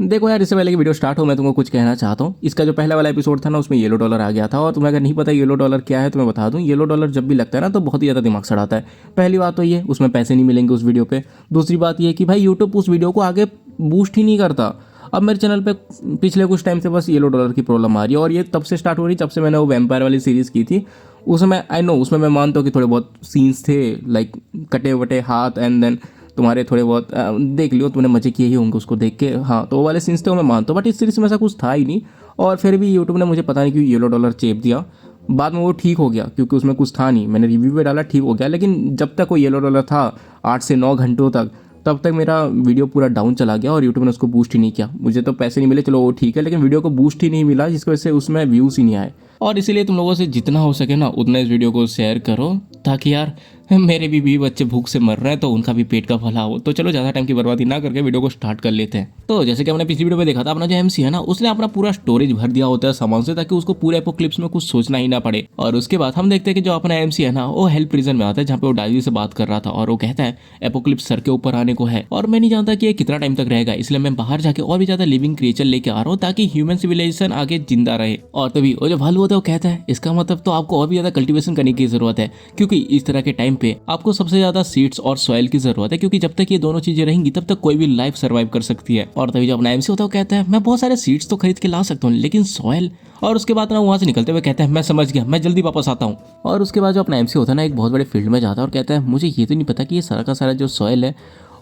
देखो यार, इससे पहले कि वीडियो स्टार्ट हो मैं तुमको कुछ कहना चाहता हूँ। इसका जो पहला वाला एपिसोड था ना, उसमें येलो डॉलर आ गया था। और तुम्हें अगर नहीं पता येलो डॉलर क्या है तो मैं बता दूँ, येलो डॉलर जब भी लगता है ना तो बहुत ही ज़्यादा दिमाग सड़ाता है। पहली बात तो ये, उसमें पैसे नहीं मिलेंगे उस वीडियो पे। दूसरी बात ये कि भाई यूट्यूब उस वीडियो को आगे बूस्ट ही नहीं करता। अब मेरे चैनल पे पिछले कुछ टाइम से बस येलो डॉलर की प्रॉब्लम आ रही है, और ये तब से स्टार्ट हो रही जब से मैंने वो वैम्पायर वाली सीरीज़ की थी। उसमें आई नो, उसमें मैं मानता हूँ कि थोड़े बहुत सीन्स थे, लाइक कटे वटे हाथ, एंड देन तुम्हारे थोड़े बहुत देख लियो, तूने मजे किए ही होंगे उसको देख के। हाँ, तो वो वाले सीन्स थे वो मैं मानता हूँ, बट इस सीरीज में ऐसा कुछ था ही नहीं। और फिर भी यूट्यूब ने मुझे पता नहीं क्यों येलो डॉलर चेप दिया। बाद में वो ठीक हो गया क्योंकि उसमें कुछ था नहीं, मैंने रिव्यू पे डाला, ठीक हो गया। लेकिन जब तक वो येलो डॉलर था 8 से 9 घंटों तक, तब तक मेरा वीडियो पूरा डाउन चला गया और यूट्यूब ने उसको बूस्ट ही नहीं किया। मुझे तो पैसे नहीं मिले, चलो वो ठीक है, लेकिन वीडियो को बूस्ट ही नहीं मिला, जिसकी वजह से उसमें व्यूज़ ही नहीं आए। और इसीलिए तुम लोगों से जितना हो सके ना उतना इस वीडियो को शेयर करो, ताकि यार मेरे भी बच्चे भूख से मर रहे हैं तो उनका भी पेट का भला हो। तो चलो ज़्यादा टाइम की बर्बादी ना करके वीडियो को स्टार्ट कर लेते हैं। तो जैसे कि हमने पिछली वीडियो में देखा था, अपना जो एमसी है ना, उसने अपना पूरा स्टोरेज भर दिया होता है सामान से, ताकि उसको पूरे एपोक्लिप्स में कुछ सोचना ही ना पड़े। और उसके बाद हम देखते हैं कि जो अपना एमसी है ना, वो हेल्प प्रिजन में आता है, जहाँ पे वो डायरी से बात कर रहा था, और वो कहता है एपोक्लिप्स सर के ऊपर आने को है और मैं नहीं जानता कि ये कितना टाइम तक रहेगा, इसलिए मैं बाहर जाके और भी ज्यादा लिविंग क्रिएचर लेके आ रहा हूँ ताकि ह्यूमन सिविलाइजेशन आगे जिंदा रहे। और तभी वो जो भालू होता है वो कहता है इसका मतलब तो आपको और भी ज्यादा कल्टीवेशन करने की जरूरत है, क्योंकि इस तरह के टाइम पे आपको सबसे ज्यादा सीड्स और सॉइल की जरूरत है, क्योंकि जब तक ये दोनों चीजें रहेंगी तब तक कोई भी लाइफ सर्वाइव कर सकती है। और तभी जो अपना एमसी होता है वो कहता है मैं बहुत सारे सीड्स तो खरीद के ला सकता हूँ, लेकिन सॉइल। और उसके बाद ना वहां से निकलते हुए कहता है मैं समझ गया, मैं जल्दी वापस आता हूँ। और उसके बाद जो अपना एमसी होता है ना, एक बहुत बड़े फील्ड में जाता है और कहता है मुझे ये तो नहीं पता कि ये सारा का सारा जो सॉइल है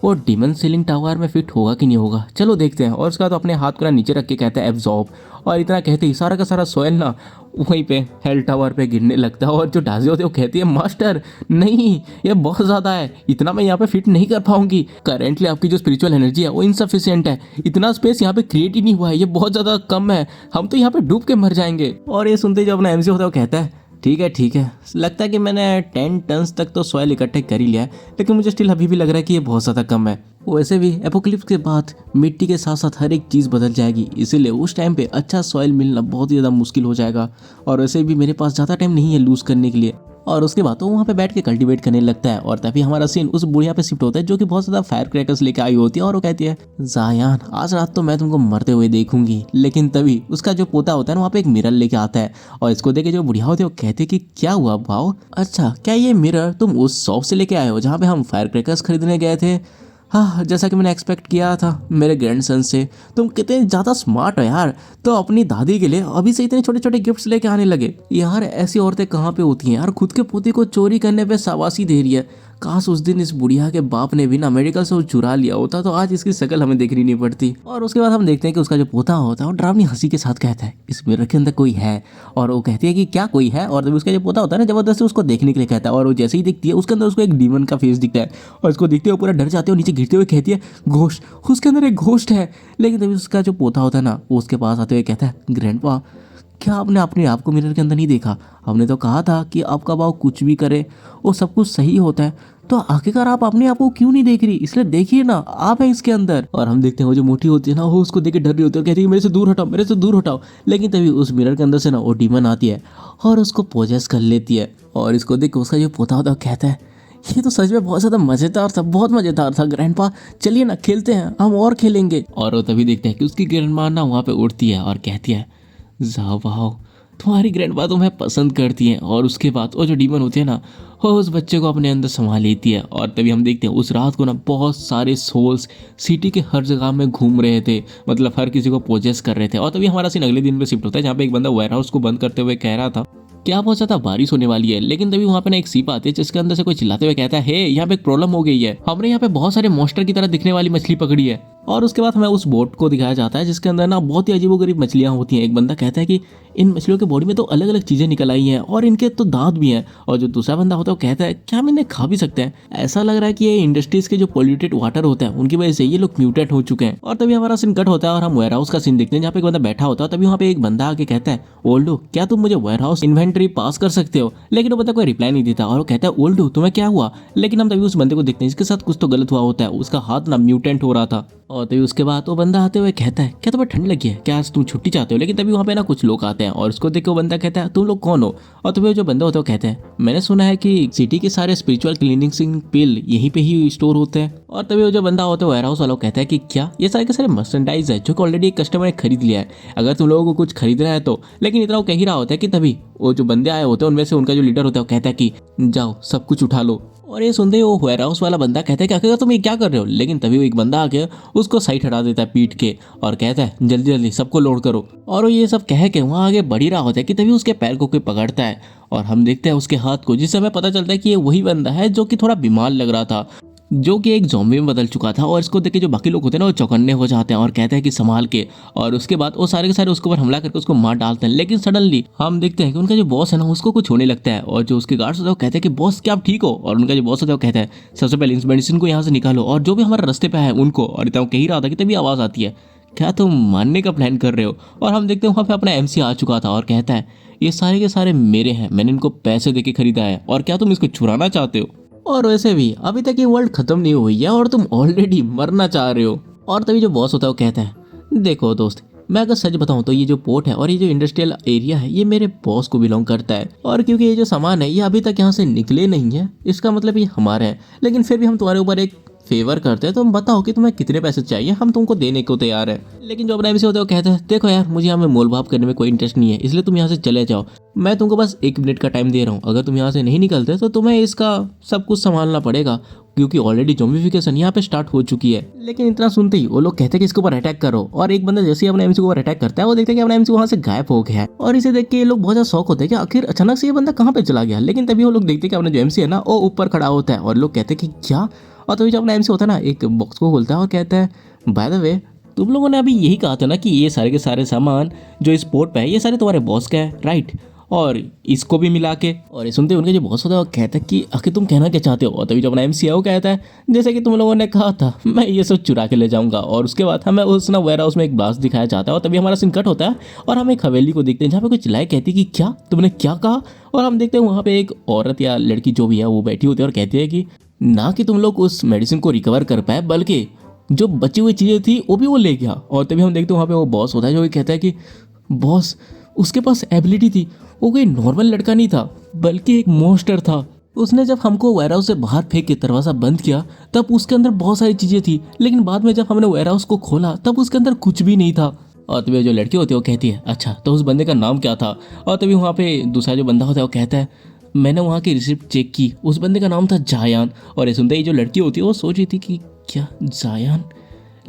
वो डीमन सीलिंग टावर में फिट होगा कि नहीं होगा, चलो देखते हैं। और उसका तो अपने हाथ को ना नीचे रख के कहता है एब्जॉर्ब। और इतना कहते ही सारा का सारा सॉइल ना वहीं पे हेल टावर पे गिरने लगता है। और जो डाजी होते हैं वो कहती है मास्टर नहीं, ये बहुत ज़्यादा है, इतना मैं यहाँ पे फिट नहीं कर पाऊंगी। करेंटली आपकी जो स्पिरिचुअल एनर्जी है वो इनसफिशियंट है, इतना स्पेस यहाँ पे क्रिएट ही नहीं हुआ है, ये बहुत ज़्यादा कम है, हम तो यहाँ पे डूब के मर जाएंगे। और ये सुनते जो अपना एमसी होता है वो कहता है ठीक है, लगता है कि मैंने 10 टन्स तक तो सॉइल इकट्ठे कर ही लिया है, लेकिन मुझे स्टिल अभी भी लग रहा है कि ये बहुत ज़्यादा कम है। वैसे भी एपोक्लिप्स के बाद मिट्टी के साथ साथ हर एक चीज़ बदल जाएगी, इसीलिए उस टाइम पे अच्छा सॉइल मिलना बहुत ही ज़्यादा मुश्किल हो जाएगा। और वैसे भी मेरे पास ज़्यादा टाइम नहीं है लूज़ करने के लिए। और उसके बाद तो वहाँ पे बैठ के कल्टीवेट करने लगता है। और तभी हमारा सीन उस बुढ़िया पे शिफ्ट होता है जो कि बहुत ज़्यादा फायर क्रैकर्स लेके आई होती है, और वो कहती है जायान आज रात तो मैं तुमको मरते हुए देखूंगी। लेकिन तभी उसका जो पोता होता है ना, वहाँ पे एक मिरर लेके आता है, और इसको देखे जो बुढ़िया होती है वो कहते हैं कि क्या हुआ भाव, अच्छा क्या ये मिरर तुम उस शॉप से लेके आए हो जहाँ पे हम फायर क्रैकर्स खरीदने गए थे। हाँ, जैसा कि मैंने एक्सपेक्ट किया था मेरे ग्रैंडसन से, तुम कितने ज़्यादा स्मार्ट हो यार, तो अपनी दादी के लिए अभी से इतने छोटे छोटे गिफ्ट्स लेके आने लगे। यार ऐसी औरतें कहाँ पे होती हैं यार, खुद के पोते को चोरी करने पे शाबाशी दे रही है। काश उस दिन इस बुढ़िया के बाप ने भी ना मेडिकल से वो चुरा लिया होता तो आज इसकी शक्ल हमें देखनी नहीं पड़ती। और उसके बाद हम देखते हैं कि उसका जो पोता होता है वो डरावनी हंसी के साथ कहता है इस मिरर के अंदर कोई है, और वो कहती है कि क्या कोई है। और तभी उसका जो पोता होता है ना, जबरदस्ती उसको देखने के लिए कहता है, और वो जैसे ही दिखती है उसके अंदर उसको एक डीमन का फेस दिखता है, और उसको देखते हुए पूरा डर जाते हो, नीचे गिरते हुए कहती है घोस्ट, उसके अंदर एक घोस्ट है। लेकिन तभी उसका जो पोता होता है ना, वो उसके पास आते हुए कहता है ग्रैंडपा क्या आपने अपने आप को मिरर के अंदर नहीं देखा, हमने तो कहा था कि आपका भाव कुछ भी करे वो सब कुछ सही होता है, तो आखिरकार आप अपने आप को क्यों नहीं देख रही, इसलिए देखिए ना आप हैं इसके अंदर। और हम देखते हैं वो जो मोटी होती है ना, वो उसको देख के डर रही होती है और कहती है मेरे से दूर हटाओ, मेरे से दूर हटाओ। लेकिन तभी उस मिरर के अंदर से ना वो डीमन आती है और उसको पोजेस कर लेती है। और इसको देख के उसका जो पोता होता है कहता है ये तो सच में बहुत ज़्यादा मज़ेदार था, बहुत मज़ेदार था ग्रैंडपा, चलिए ना खेलते हैं, हम और खेलेंगे। और वो तभी देखते हैं कि उसकी ग्रैंडमा ना वहाँ पे उड़ती है और कहती है वाओ तुम्हारी ग्रैंडमा तुम्हें पसंद करती है। और उसके बाद वो जो डीमन होती है ना, वो उस बच्चे को अपने अंदर संभाल लेती है। और तभी हम देखते हैं उस रात को ना बहुत सारे सोल्स सिटी के हर जगह में घूम रहे थे, मतलब हर किसी को पोजेस कर रहे थे। और तभी हमारा सीन अगले दिन पे शिफ्ट होता है, जहाँ पे एक बंदा वेयर हाउस को बंद करते हुए कह रहा था क्या बहुत ज़्यादा बारिश होने वाली है। लेकिन तभी वहाँ पे ना एक सीप आती है जिसके अंदर से कोई चिल्लाते हुए कहता है हे यहाँ पे एक प्रॉब्लम हो गई है, हमने यहाँ पे बहुत सारे मॉन्स्टर की तरह दिखने वाली मछली पकड़ी है। और उसके बाद हमें उस बोट को दिखाया जाता है जिसके अंदर ना बहुत ही अजीबोगरीब मछलियाँ होती हैं। एक बंदा कहता है कि इन मछलियों के बॉडी में तो अलग अलग चीज़ें निकल आई हैं और इनके तो दांत भी हैं। और जो दूसरा बंदा होता है वो कहता है क्या हम इन्हें खा भी सकते हैं, ऐसा लग रहा है कि ये इंडस्ट्रीज के जो पोल्यूटेड वाटर होता है उनकी वजह से ये लोग म्यूटेट हो चुके हैं। और तभी हमारा सीन कट होता है और हम वेयर हाउस का सीन देखते हैं जहाँ पे एक बंदा बैठा होता है। तभी वहाँ पे एक बंदा आके कहता है ओल्डो क्या तुम मुझे वेयर हाउस इन्वेंट्री पास कर सकते हो। लेकिन वो बंदा कोई रिप्लाई नहीं देता और वो कहता है ओल्डो तुम्हें क्या हुआ। लेकिन हम तभी उस बंदे को देखते हैं जिसके साथ कुछ तो गलत हुआ होता है, उसका हाथ ना म्यूटेंट हो रहा था। और तभी उसके बाद वो बंदा आते हुए कहता है क्या तुम्हें ठंड लगी है, क्या आज तुम छुट्टी चाहते हो। लेकिन तभी वहाँ पे ना कुछ लोग आते हैं और उसको देख के वो बंदा कहता है तुम लोग कौन हो। और तभी जो बंदा होता है वो कहते हैं मैंने सुना है कि सिटी के सारे स्पिरिचुअल क्लीनिंग पिल यहीं पे ही स्टोर होते हैं। और तभी वो जो बंदा होता है वेयर हाउस वाला कहता है कि क्या ये सारे के सारे मर्चेंडाइज है जो कि ऑलरेडी एक कस्टमर ने खरीद लिया है, अगर तुम लोगों को कुछ खरीदना है तो। लेकिन इतना वो कह ही रहा होता है कि तभी वो जो बंदे आए होते हैं उनमें से उनका जो लीडर होता है वो कहता है कि जाओ सब कुछ उठा लो। और ये सुनते ही वो वेयर हाउस वाला बंदा कहता है कि आखिर तुम ये क्या कर रहे हो। लेकिन तभी वो एक बंदा आके उसको साइड हटा देता है पीट के और कहता है जल्दी जल्दी सबको लोड करो। और वो ये सब कह के वहाँ आगे बढ़ ही रहा होता है कि तभी उसके पैर को कोई पकड़ता है और हम देखते हैं उसके हाथ को, जिससे हमें पता चलता है कि ये वही बंदा है जो कि थोड़ा बीमार लग रहा था, जो कि एक ज़ॉम्बी में बदल चुका था। और इसको देख के जो बाकी लोग होते हैं ना वो चौकन्ने हो जाते हैं और कहते हैं कि संभाल के। और उसके बाद वो सारे के सारे उसके ऊपर हमला करके उसको मार डालते हैं। लेकिन सडनली हम देखते हैं कि उनका जो बॉस है ना उसको कुछ होने लगता है और जो उसके गार्ड्स होते हैं वो कहते हैं कि बॉस क्या आप ठीक हो। और उनका जो बॉस होता है वो कहता है सबसे पहले इस मेडिसिन को यहाँ से निकालो और जो भी हमारे रास्ते पे है उनको। और इतना कह ही रहा था कि तभी आवाज़ आती है क्या तुम मारने का प्लान कर रहे हो। और हम देखते हैं वहाँ पे अपना MC आ चुका था और कहता है ये सारे के सारे मेरे हैं, मैंने इनको पैसे देके खरीदा है और क्या तुम इसको चुराना चाहते हो। और वैसे भी अभी तक ये वर्ल्ड खत्म नहीं हुई है और तुम ऑलरेडी मरना चाह रहे हो। और तभी जो बॉस होता है वो कहता है देखो दोस्त, मैं अगर सच बताऊं तो ये जो पोर्ट है और ये जो इंडस्ट्रियल एरिया है ये मेरे बॉस को बिलोंग करता है। और क्योंकि ये जो सामान है ये अभी तक यहाँ से निकले नहीं है, इसका मतलब ये हमारा है। लेकिन फिर भी हम तुम्हारे ऊपर एक फेवर करते हैं, तुम बताओ कि तुम्हें कितने पैसे चाहिए, हम तुमको देने को तैयार है। लेकिन जो अपना MC होता है वो कहता है देखो यार मुझे यहाँ में मोल भाव करने में कोई इंटरेस्ट नहीं है, इसलिए तुम यहाँ से चले जाओ। मैं तुमको बस 1 मिनट का टाइम दे रहा हूँ, अगर तुम यहाँ से नहीं निकलते तो तुम्हें इसका सब कुछ संभालना पड़ेगा क्योंकि ऑलरेडी ज़ॉम्बीफिकेशन यहाँ पे स्टार्ट हो चुकी है। लेकिन इतना सुनते ही वो लोग कहते हैं कि इसके ऊपर अटैक करो। और एक बंदा जैसे ही अपने MC के ऊपर अटैक करता है वो देखते हैं कि अपना MC वहाँ से गायब हो गया है। और इसे देख के ये लोग बहुत ज्यादा शौक होते हैं कि आखिर अचानक से ये बंदा कहाँ पे चला गया। लेकिन तभी वो लोग देखते हैं कि अपना जो MC है ना वो ऊपर खड़ा होता है और लोग कहते हैं कि क्या। और तभी जो अपना MC होता है ना एक बॉक्स को खोलता है और कहता है बाय द वे तुम लोगों ने अभी यही कहा था ना कि ये सारे के सारे सामान जो इस पोर्ट पे है ये सारे तुम्हारे बॉस का है राइट, और इसको भी मिला के। और ये सुनते उनके जो बॉस होता है वो कहता है कि आखिर तुम कहना क्या चाहते हो। और तभी जो अपना MC है वो कहता है जैसे कि तुम लोगों ने कहा था मैं ये सब चुरा के ले जाऊंगा। और उसके बाद हमें उस ना वेयर हाउस में एक ब्लास्ट दिखाया जाता है और तभी हमारा सीन कट होता है और हम एक हवेली को देखते हैं जहाँ पे कुछ चिल्लाए कहती है कि क्या तुमने क्या कहा। और हम देखते हैं वहाँ पे एक औरत या लड़की जो भी है वो बैठी होती है और कहती है कि ना कि तुम लोग उस मेडिसिन को रिकवर कर पाए बल्कि जो बची हुई चीज़ें थी वो भी वो ले गया। और तभी हम देखते हैं वहाँ पे वो बॉस होता है जो कहता है कि बॉस उसके पास एबिलिटी थी, वो कोई नॉर्मल लड़का नहीं था बल्कि एक मॉन्स्टर था। उसने जब हमको वेयर हाउस से बाहर फेंक के दरवाज़ा बंद किया तब उसके अंदर बहुत सारी चीज़ें थी, लेकिन बाद में जब हमने वेयर हाउस को खोला तब उसके अंदर कुछ भी नहीं था। और तभी जो लड़की होती है वो कहती है अच्छा तो उस बंदे का नाम क्या था। और तभी वहाँ पे दूसरा जो बंदा होता है वो कहता है मैंने वहाँ की रिसिप्ट चेक की, उस बंदे का नाम था जायान। और ये सुनते ही जो लड़की होती है वो सोच रही थी कि क्या जायान,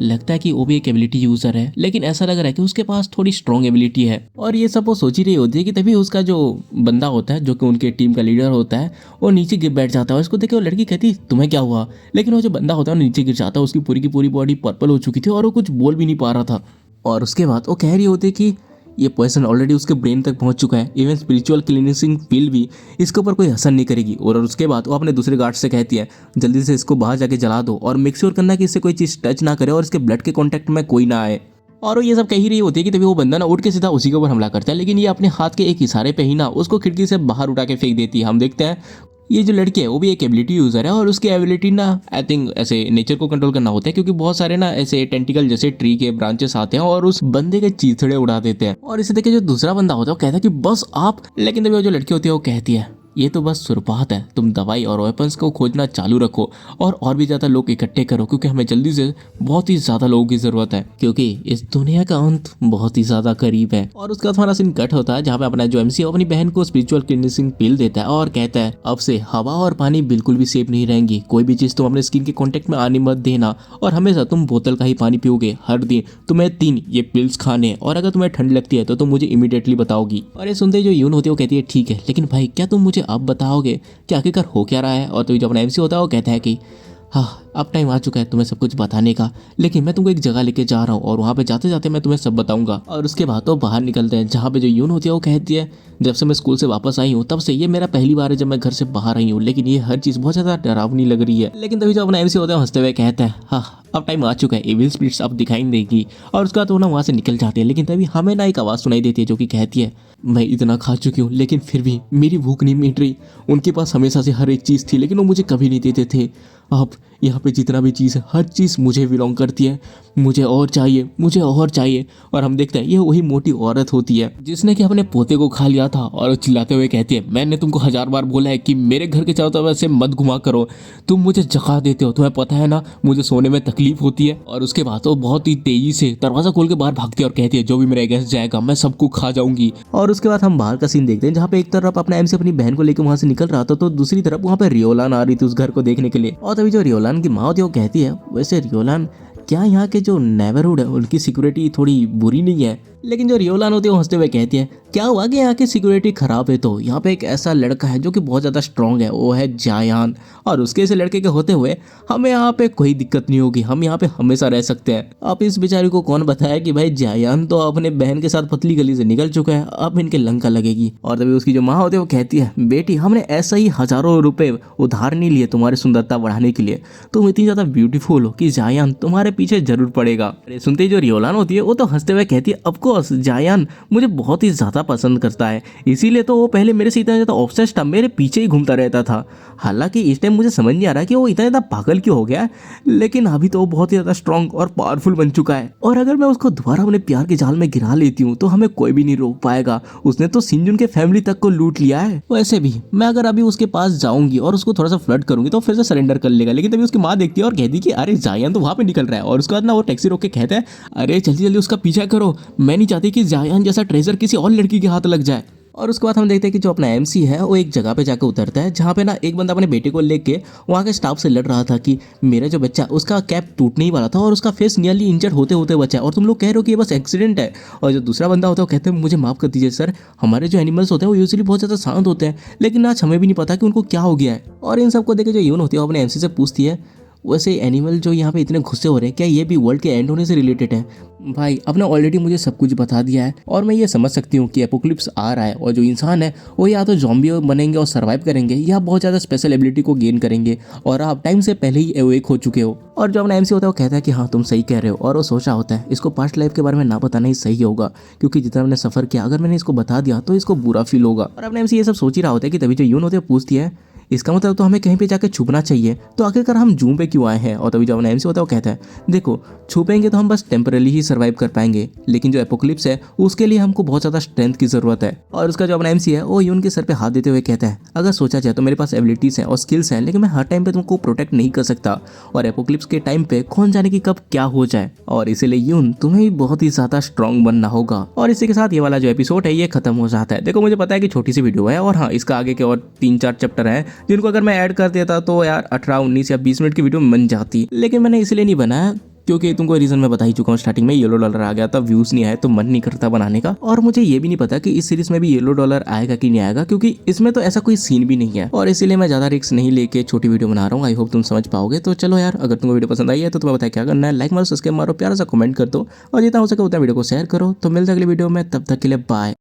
लगता है कि वो भी एक एबिलिटी यूज़र है, लेकिन ऐसा लग रहा है कि उसके पास थोड़ी स्ट्रॉन्ग एबिलिटी है। और ये सब वो सोच ही रही होती है कि तभी उसका जो बंदा होता है जो कि उनके टीम का लीडर होता है वो नीचे गिर बैठ जाता है। और इसको देख के वो लड़की कहती तुम्हें क्या हुआ। लेकिन वो जो बंदा होता है वो नीचे गिर जाता है, उसकी पूरी की पूरी बॉडी पर्पल हो चुकी थी और वो कुछ बोल भी नहीं पा रहा था। और उसके बाद वो कह रही होती है कि ये पॉइजन ऑलरेडी उसके ब्रेन तक पहुंच चुका है, इवन स्पिरिचुअल क्लीनिंग पिल भी इसके ऊपर कोई असर नहीं करेगी। और उसके बाद वो अपने दूसरे गार्ड से कहती है जल्दी से इसको बाहर जाके जला दो और मेक श्योर करना कि इससे कोई चीज़ टच ना करे और इसके ब्लड के कॉन्टैक्ट में कोई ना आए। और वो ये सब कह ही रही होती है कि तभी वो बंदा ना उठ के सीधा उसी के ऊपर हमला करता है, लेकिन ये अपने हाथ के एक इशारे पे ही ना उसको खिड़की से बाहर उठा के फेंक देती है। हम देखते हैं ये जो लड़की है वो भी एक एबिलिटी यूज़र है और उसकी एबिलिटी ना आई थिंक ऐसे नेचर को कंट्रोल करना होता है, क्योंकि बहुत सारे ना ऐसे टेंटिकल जैसे ट्री के ब्रांचेस आते हैं और उस बंदे के चीथड़े उड़ा देते हैं। और इसे देख के जो दूसरा बंदा होता है वो कहता है कि बस आप। लेकिन तभी वो जो लड़की होती है वो कहती है ये तो बस शुरुआत है, तुम दवाई और वेपन्स को खोजना चालू रखो और भी ज़्यादा लोग इकट्ठे करो क्योंकि हमें जल्दी से बहुत ही ज़्यादा लोगों की ज़रूरत है क्योंकि इस दुनिया का अंत बहुत ही ज़्यादा करीब है। और उसका हमारा सीन कट होता है जहाँ पे अपना जो MC अपनी बहन को स्पिरिचुअल क्लीनिंग पिल देता है और कहता है अब से हवा और पानी बिल्कुल भी सेफ नहीं रहेंगी, कोई भी चीज़ तुम अपने स्किन के कॉन्टेक्ट में आने मत देना और हमेशा तुम बोतल का ही पानी पियोगे। हर दिन तुम्हें 3 ये पिल्स खाने और अगर तुम्हें ठंड लगती है तो तुम मुझे इमीडिएटली बताओगी। और ये सुनते जो यून होती है वो कहती है ठीक है, लेकिन भाई क्या तुम मुझे अब बताओगे कि आखिरकार हो क्या रहा है। और तो जो अपना MC होता है वो कहता है कि हाँ अब टाइम आ चुका है तुम्हें सब कुछ बताने का, लेकिन मैं तुमको एक जगह लेके जा रहा हूँ और वहाँ पे जाते जाते मैं तुम्हें सब बताऊंगा। और उसके बाद तो बाहर निकलते हैं जहाँ पे जो यून होती है वो कहती है जब से मैं स्कूल से वापस आई हूँ तब से ये मेरा पहली बार है जब मैं घर से बाहर आई हूँ, लेकिन ये हर चीज़ बहुत ज़्यादा डरावनी लग रही है। लेकिन तभी जो अपना MC होता है हंसते हुए कहता है हाँ अब टाइम आ चुका है, एविल स्पिरिट्स अब दिखाई देगी। और उसके बाद वो ना वहाँ से निकल जाते हैं, लेकिन तभी हमें ना एक आवाज़ सुनाई देती है जो कि कहती है मैं इतना खा चुकी हूँ लेकिन फिर भी मेरी भूख नहीं मिट रही। उनके पास हमेशा से हर एक चीज़ थी लेकिन वो मुझे कभी नहीं देते थे, अब यहाँ पे जितना भी चीज़ है हर चीज़ मुझे बिलोंग करती है, मुझे और चाहिए, मुझे और चाहिए। और हम देखते हैं ये वही मोटी औरत होती है जिसने कि अपने पोते को खा लिया था और चिल्लाते हुए कहती है, मैंने तुमको 1000 बार बोला है कि मेरे घर के चारों तरफ ऐसे मत घुमा करो, तुम मुझे जगा देते हो, तुम्हें पता है ना मुझे सोने में तकलीफ होती है। और उसके बाद वो बहुत ही तेजी से दरवाजा खोल के बाहर भागती है और कहती है, जो भी मेरे अगेंस्ट जाएगा मैं सबको खा जाऊंगी। और उसके बाद हम बाहर का सीन देखते हैं जहाँ पे एक तरफ अपना एमसी अपनी बहन को लेकर वहां से निकल रहा था, तो दूसरी तरफ वहां पे रियोलान आ रही थी उस घर को देखने के लिए। और तभी जो रियोलान की माँ होती है वो कहती है, वैसे रियोलान क्या यहाँ के जो नेबरहुड है उनकी सिक्योरिटी थोड़ी बुरी नहीं है? लेकिन जो रियोलान होती है वो हंसते हुए कहती है, क्या हुआ कि यहाँ की सिक्योरिटी खराब है? तो यहाँ पे एक ऐसा लड़का है जो कि बहुत ज़्यादा स्ट्रांग है, वो है जायान, और उसके ऐसे लड़के के होते हुए हमें यहाँ पे कोई दिक्कत नहीं होगी, हम यहाँ पे हमेशा रह सकते हैं। अब इस बेचारी को कौन बताया कि भाई जायान तो अपने बहन के साथ पतली गली से निकल चुका है, अब इनके लंका लगेगी। और तभी उसकी जो माँ होती है वो कहती है, बेटी हमने ऐसा ही हजारों रुपए उधार नहीं लिए तुम्हारी सुंदरता बढ़ाने के लिए, तुम इतनी ज़्यादा ब्यूटीफुल हो कि जायान तुम्हारे पीछे जरूर पड़ेगा। अरे सुनते ही जो रियोलान होती है वो तो हंसते हुए कहती है, ऑफकोर्स जायान मुझे बहुत ही ज़्यादा पसंद करता है, इसीलिए तो वो पहले मेरे से इतना ज़्यादा ऑब्सेस्ड था, मेरे पीछे ही घूमता रहता था। हालांकि इस टाइम मुझे समझ नहीं आ रहा कि वो इतना ज़्यादा पागल क्यों हो गया है, लेकिन अभी तो वो बहुत ही ज़्यादा स्ट्रांग और पावरफुल बन चुका है। और अगर मैं उसको दोबारा अपने प्यार के जाल में गिरा लेती हूँ तो हमें कोई भी नहीं रोक पाएगा, उसने तो सिंजुन के फैमिली तक को लूट लिया है। वैसे भी मैं अगर अभी उसके पास जाऊंगी और उसको थोड़ा सा फ्लर्ट करूंगी तो फिर से सरेंडर कर लेगा। लेकिन तभी उसकी माँ देखती है और कहती है कि अरे जायान तो वहाँ पे निकल रहा है। और उसके बाद ना वो टैक्सी रोक के कहता है, अरे जल्दी जल्दी उसका पीछा करो, मैं नहीं चाहती कि जायान जैसा ट्रेजर किसी और लड़की के हाथ लग जाए। और उसके बाद हम देखते हैं कि जो अपना एमसी है वो एक जगह पे जाकर उतरता है जहाँ पे ना एक बंदा अपने बेटे को लेके वहाँ के स्टाफ से लड़ रहा था कि मेरा जो बच्चा उसका कैप टूटने ही वाला था और उसका फेस नियरली इंजर्ड होते होते बचा है और तुम लोग कह रहे हो कि ये बस एक्सीडेंट है। और जो दूसरा बंदा होता है वो कहते हैं, मुझे माफ़ कर दीजिए सर, हमारे जो एनिमल्स होते हैं वो यूजुअली बहुत ज़्यादा शांत होते हैं, लेकिन आज हमें भी नहीं पता कि उनको क्या हो गया है। और इन सबको देखे जो यून होती है वो अपने एमसी से पूछती है, वैसे एनिमल जो यहाँ पे इतने गुस्से हो रहे हैं क्या ये भी वर्ल्ड के एंड होने से रिलेटेड है? भाई आपने ऑलरेडी मुझे सब कुछ बता दिया है और मैं ये समझ सकती हूँ कि एपोक्लिप्स आ रहा है और जो इंसान है वो या तो ज़ॉम्बी बनेंगे और सर्वाइव करेंगे या बहुत ज़्यादा स्पेशल एबिलिटी को गेन करेंगे और आप टाइम से पहले ही एवेक हो चुके हो। और जो अपना एमसी होता है वो कहता है कि हाँ तुम सही कह रहे हो। और वो सोचा होता है इसको पास्ट लाइफ के बारे में ना बताना ही सही होगा, क्योंकि जितना मैंने सफ़र किया अगर मैंने इसको बता दिया तो इसको बुरा फील होगा। और अपना एमसी ये सब सोच ही रहा होता है कि तभी जो यून होते हैं पूछती है, इसका मतलब तो हमें कहीं पे जाकर छुपना चाहिए, तो आखिरकार हम जूम पे क्यों आए हैं? और तभी जो अपना एमसी होता है वो कहता है, देखो छुपेंगे तो हम बस टेम्पररी ही सर्वाइव कर पाएंगे, लेकिन जो एपोक्लिप्स है उसके लिए हमको बहुत ज़्यादा स्ट्रेंथ की ज़रूरत है। और उसका जो अपना एमसी है वो यून के सर पे हाथ देते हुए कहता है, अगर सोचा जाए तो मेरे पास एबिलिटीज़ हैं और स्किल्स हैं, लेकिन मैं हर टाइम पे तुमको प्रोटेक्ट नहीं कर सकता और एपोक्लिप्स के टाइम पे कौन जाने की कब क्या हो जाए, और इसीलिए यून तुम्हें भी बहुत ही ज़्यादा स्ट्रांग बनना होगा। और इसी के साथ ये वाला जो एपिसोड है ये खत्म हो जाता है। देखो मुझे पता है कि छोटी सी वीडियो है और हाँ इसका आगे के और 3-4 चैप्टर हैं जिनको अगर मैं ऐड कर देता तो यार 18, 19 या 20 मिनट की वीडियो बन जाती, लेकिन मैंने इसलिए नहीं बनाया क्योंकि तुमको रीज़न मैं बता ही चुका हूँ स्टार्टिंग में, येलो डॉलर आ गया था, व्यूज़ नहीं आए तो मन नहीं करता बनाने का। और मुझे ये भी नहीं पता कि इस सीरीज में भी येलो डॉलर आएगा कि नहीं आएगा, क्योंकि इसमें तो ऐसा कोई सीन भी नहीं है और इसीलिए मैं ज़्यादा रिस्क नहीं लेके छोटी वीडियो बना रहा हूँ। आई होप तुम समझ पाओगे। तो चलो यार, अगर तुमको वीडियो पसंद आई है तो तुम्हें बताया क्या करना है, लाइक मारो, सब्सक्राइब मारो, प्यारा सा कमेंट कर दो और जितना हो सके उतना वीडियो को शेयर करो। तो मिलते अगली वीडियो में, तब तक के लिए बाय।